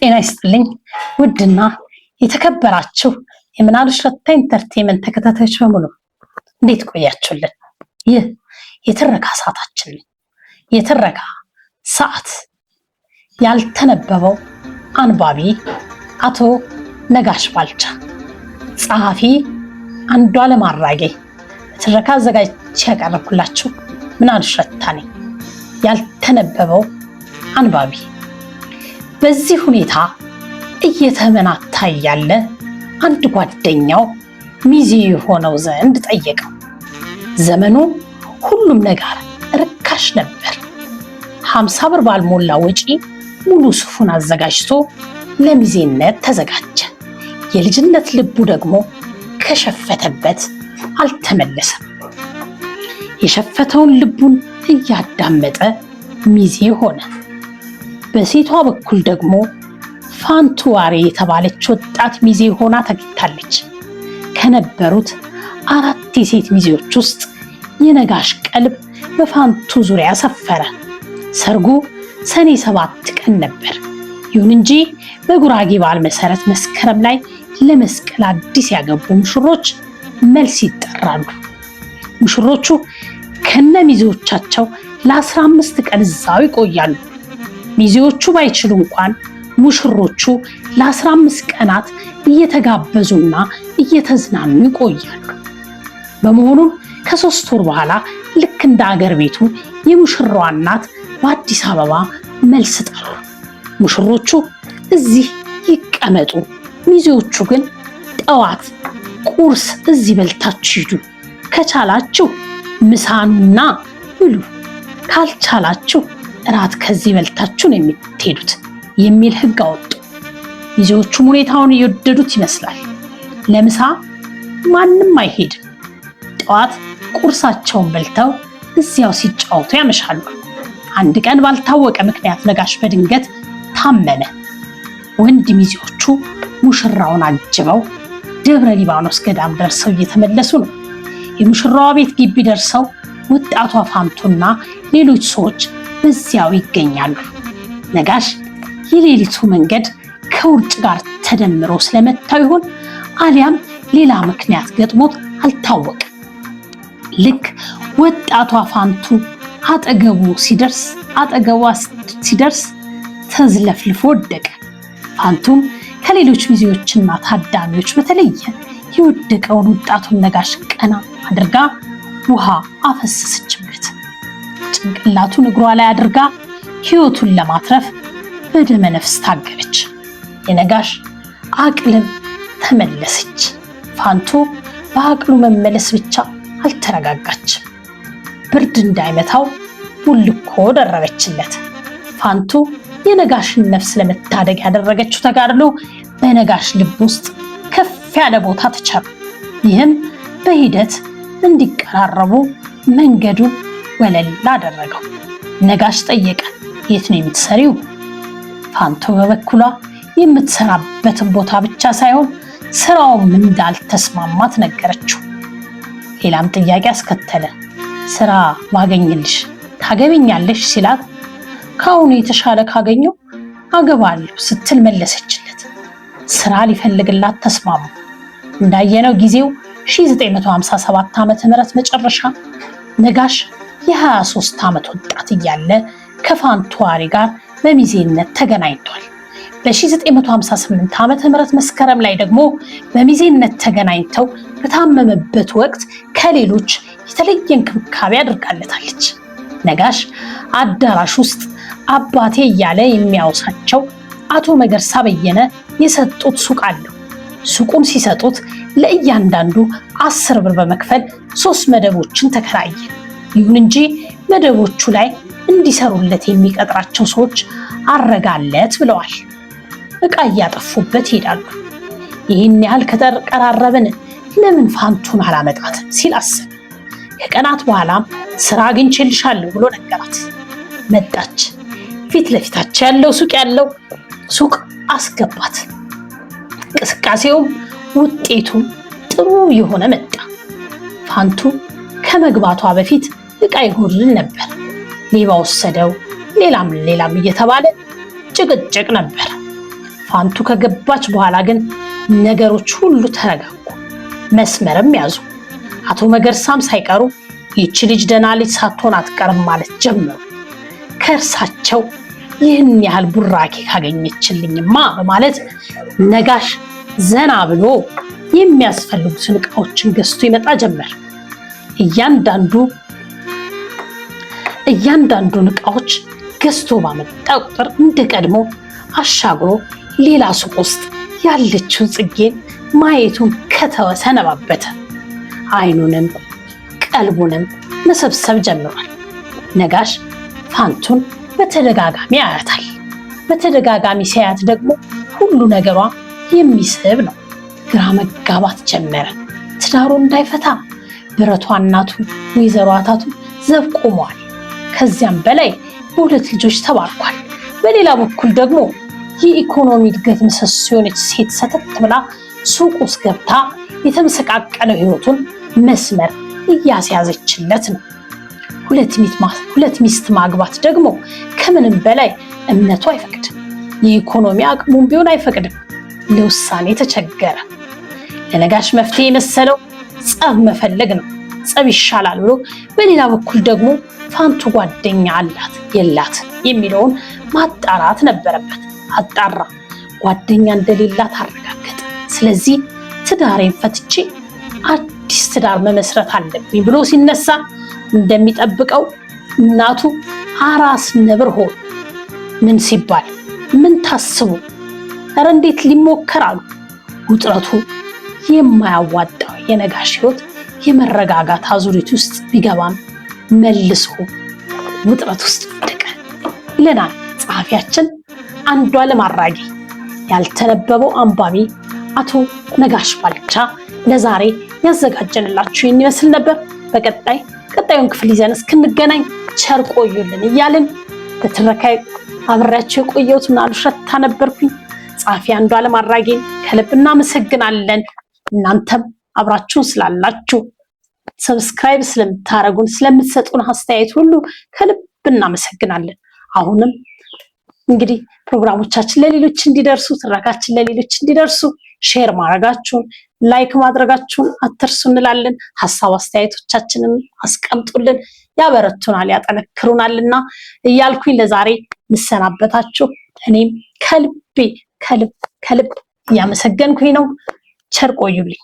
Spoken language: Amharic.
ጤና ይስጥልኝ ውድና የተከበራችሁ የምናሉሽ ረታ ኢንተርቴይንመንት ተከታታዮች በሙሉ እንዴት ቆያችሁልን? ይህ የትረካ ሰዓታችን ነው። የትረካ ሰዓት ያልተነበበው አንባቢ አቶ ነጋሽ ባልቻ፣ ጸሐፊ አንዱዓለም አራጌ፣ ትረካ አዘጋጅቼ ያቀረብኩላችሁ ምናሉሽ ረታ ነኝ። ያልተነበበው አንባቢ በዚህ ሁኔታ እየተመናታ ያለ አንድ ጓደኛው ሚዜ የሆነው ዘንድ ጠየቀው። ዘመኑ ሁሉም ነገር ርካሽ ነበር። 50 ብር ባልሞላ ወጪ ሙሉ ሱፉን አዘጋጅቶ ለሚዜነት ተዘጋጀ። የልጅነት ልቡ ደግሞ ከሸፈተበት አልተመለሰም። የሸፈተውን ልቡን እያዳመጠ ሚዜ ሆነ። በሴቷ በኩል ደግሞ ፋንቱ ዋሬ የተባለች ወጣት ሚዜ ሆና ተገኝታለች። ከነበሩት 4 የሴት ሚዜዎች ውስጥ የነጋሽ ቀልብ በፋንቱ ዙሪያ ሰፈረ። ሰርጉ ሰኔ 7 ቀን ነበር። ይሁን እንጂ በጉራጌ ባህል መሰረት መስከረም ላይ ለመስቀል አዲስ ያገቡ ሙሽሮች መልስ ይጠራሉ። ሙሽሮቹ ከነ ሚዜዎቻቸው ለ15 ቀን እዛው ይቆያሉ። ሚዜዎቹ ባይችሉ እንኳን ሙሽሮቹ ለ15 ቀናት እየተጋበዙና እየተዝናኑ ይቆያሉ። በመሆኑም ከ3 ወር በኋላ ልክ እንደ አገር ቤቱ የሙሽራዋ እናት በአዲስ አበባ መልስ ጠሩ። ሙሽሮቹ እዚህ ይቀመጡ፣ ሚዜዎቹ ግን ጠዋት ቁርስ እዚህ በልታችሁ ሂዱ፣ ከቻላችሁ ምሳኑና ብሉ፣ ካልቻላችሁ እራት ከዚህ በልታችሁ ነው የምትሄዱት የሚል ሕግ አወጡ። ሚዜዎቹም ሁኔታውን እየወደዱት ይመስላል። ለምሳ ማንም አይሄድም። ጠዋት ቁርሳቸውን በልተው እዚያው ሲጫወቱ ያመሻሉ። አንድ ቀን ባልታወቀ ምክንያት ነጋሽ በድንገት ታመመ። ወንድ ሚዜዎቹ ሙሽራውን አጅበው ደብረ ሊባኖስ ገዳም ደርሰው እየተመለሱ ነው። የሙሽራዋ ቤት ግቢ ደርሰው ወጣቷ ፋንቱና ሌሎች ሰዎች በዚያው ይገኛሉ። ነጋሽ የሌሊቱ መንገድ ከውርጭ ጋር ተደምሮ ስለመታው ይሆን አሊያም ሌላ ምክንያት ገጥሞት አልታወቀም። ልክ ወጣቷ ፋንቱ አጠገቧ ሲደርስ ተዝለፍልፎ ወደቀ። ፋንቱም ከሌሎች ሚዜዎችና ታዳሚዎች በተለየ የወደቀውን ወጣቱን ነጋሽ ቀና አድርጋ ውሃ አፈሰሰችበት። ጭንቅላቱን እግሯ ላይ አድርጋ ሕይወቱን ለማትረፍ በደመ ነፍስ ታገለች። የነጋሽ አቅልም ተመለሰች። ፋንቱ በአቅሉ መመለስ ብቻ አልተረጋጋችም። ብርድ እንዳይመታው ቡልኮ ደረበችለት። ፋንቱ የነጋሽን ነፍስ ለመታደግ ያደረገችው ተጋድሎ በነጋሽ ልብ ውስጥ ከፍ ያለ ቦታ ተቸረ። ይህም በሂደት እንዲቀራረቡ መንገዱን ወለል አደረገው። ነጋሽ ጠየቀ፣ የት ነው የምትሰሪው? ፋንቱ በበኩሏ የምትሰራበትን ቦታ ብቻ ሳይሆን ስራውም እንዳልተስማማት ነገረችው። ሌላም ጥያቄ አስከተለ። ስራ ባገኝልሽ ታገቢኛለሽ ሲላት ከአሁኑ የተሻለ ካገኘው አገባለሁ ስትል መለሰችለት። ስራ ሊፈልግላት ተስማሙ። እንዳየነው ጊዜው 1957 ዓ.ም መጨረሻ ነጋሽ የ23 ዓመት ወጣት እያለ ከፋንቱ ዋሬ ጋር በሚዜነት ተገናኝቷል። በ1958 ዓ.ም መስከረም ላይ ደግሞ በሚዜነት ተገናኝተው በታመመበት ወቅት ከሌሎች የተለየ እንክብካቤ አድርጋለታለች። ነጋሽ አዳራሽ ውስጥ አባቴ እያለ የሚያወሳቸው አቶ መገርሳ በየነ የሰጡት ሱቅ አለው። ሱቁን ሲሰጡት ለእያንዳንዱ 10 ብር በመክፈል 3 መደቦችን ተከራየ። ይሁን እንጂ መደቦቹ ላይ እንዲሰሩለት የሚቀጥራቸው ሰዎች አረጋለት ብለዋል። ዕቃ እያጠፉበት ይሄዳሉ። ይህን ያህል ከተቀራረብን ለምን ፋንቱን አላመጣት ሲል አሰበ። ከቀናት በኋላም ስራ አግኝቼልሻለሁ ብሎ ነገራት። መጣች። ፊት ለፊታቸው ያለው ሱቅ አስገባት። እንቅስቃሴውም ውጤቱ ጥሩ የሆነ መጣ። ፋንቱ ከመግባቷ በፊት ዕቃ ይጎድል ነበር፣ ሌባ ወሰደው፣ ሌላም እየተባለ ጭቅጭቅ ነበር። ፋንቱ ከገባች በኋላ ግን ነገሮች ሁሉ ተረጋጉ፣ መስመርም ያዙ። አቶ መገርሳም ሳይቀሩ ይቺ ልጅ ደህና ልጅ ሳትሆን አትቀርም ማለት ጀመሩ። ከእርሳቸው ይህን ያህል ቡራኬ ካገኘችልኝማ በማለት ነጋሽ ዘና ብሎ የሚያስፈልጉትን ዕቃዎችን ገዝቶ ይመጣ ጀመር። እያንዳንዱን ዕቃዎች ገዝቶ ባመጣ ቁጥር እንደ ቀድሞ አሻግሮ ሌላ ሱቅ ውስጥ ያለችውን ጽጌን ማየቱን ከተወ ሰነባበተ። አይኑንም ቀልቡንም መሰብሰብ ጀምሯል። ነጋሽ ፋንቱን በተደጋጋሚ ያያታል። በተደጋጋሚ ሲያያት ደግሞ ሁሉ ነገሯ የሚስብ ነው። ግራ መጋባት ጀመረ። ትዳሩ እንዳይፈታ ብረቷ እናቱ ወይዘሮ አታቱ ዘብ ቆመዋል። ከዚያም በላይ በሁለት ልጆች ተባርኳል። በሌላ በኩል ደግሞ የኢኮኖሚ እድገት ምሰሶ የሆነች ሴት ሰተት ብላ ሱቅ ውስጥ ገብታ የተመሰቃቀለው ህይወቱን መስመር እያስያዘችለት ነው። ሁለት ሚስት ማግባት ደግሞ ከምንም በላይ እምነቱ አይፈቅድም። የኢኮኖሚ አቅሙም ቢሆን አይፈቅድም። ለውሳኔ ተቸገረ። ለነጋሽ መፍትሄ የመሰለው ጸብ መፈለግ ነው። ጸብ ይሻላል ብሎ በሌላ በኩል ደግሞ ፋንቱ ጓደኛ አላት የላት የሚለውን ማጣራት ነበረበት። አጣራ። ጓደኛ እንደሌላት አረጋገጠ። ስለዚህ ትዳሬን ፈትቼ አዲስ ትዳር መመስረት አለብኝ ብሎ ሲነሳ እንደሚጠብቀው እናቱ አራስ ነብር ሆኑ። ምን ሲባል ምን ታስቡ? ኧረ እንዴት ሊሞከር አሉ። ውጥረቱ የማያዋጣው የነጋሽ ህይወት የመረጋጋት አዙሪት ውስጥ ቢገባም መልሶ ውጥረት ውስጥ ወደቀ ይለናል ጸሐፊያችን አንዷለም አራጌ። ያልተነበበው አንባቢ አቶ ነጋሽ ባልቻ ለዛሬ ያዘጋጀንላችሁ ይህን ይመስል ነበር። ቀጣዩን ክፍል ይዘን እስክንገናኝ ቸር ቆዩልን እያልን በትረካይ አብሬያችሁ የቆየሁት ምናሉ ሸታ ነበርኩኝ። ጸሐፊ አንዷለም አራጌን ከልብ እናመሰግናለን። እናንተም አብራችሁን ስላላችሁ ሰብስክራይብ ስለምታረጉን ስለምትሰጡን አስተያየት ሁሉ ከልብ እናመሰግናለን። አሁንም እንግዲህ ፕሮግራሞቻችን ለሌሎች እንዲደርሱ ትረካችን ለሌሎች እንዲደርሱ ሼር ማድረጋችሁን ላይክ ማድረጋችሁን አትርሱ እንላለን። ሐሳብ አስተያየቶቻችንን አስቀምጡልን፣ ያበረቱናል ያጠነክሩናልና እያልኩኝ ለዛሬ ልሰናበታችሁ። እኔም ከልብ እያመሰገንኩኝ ነው። ቸር ቆዩልኝ።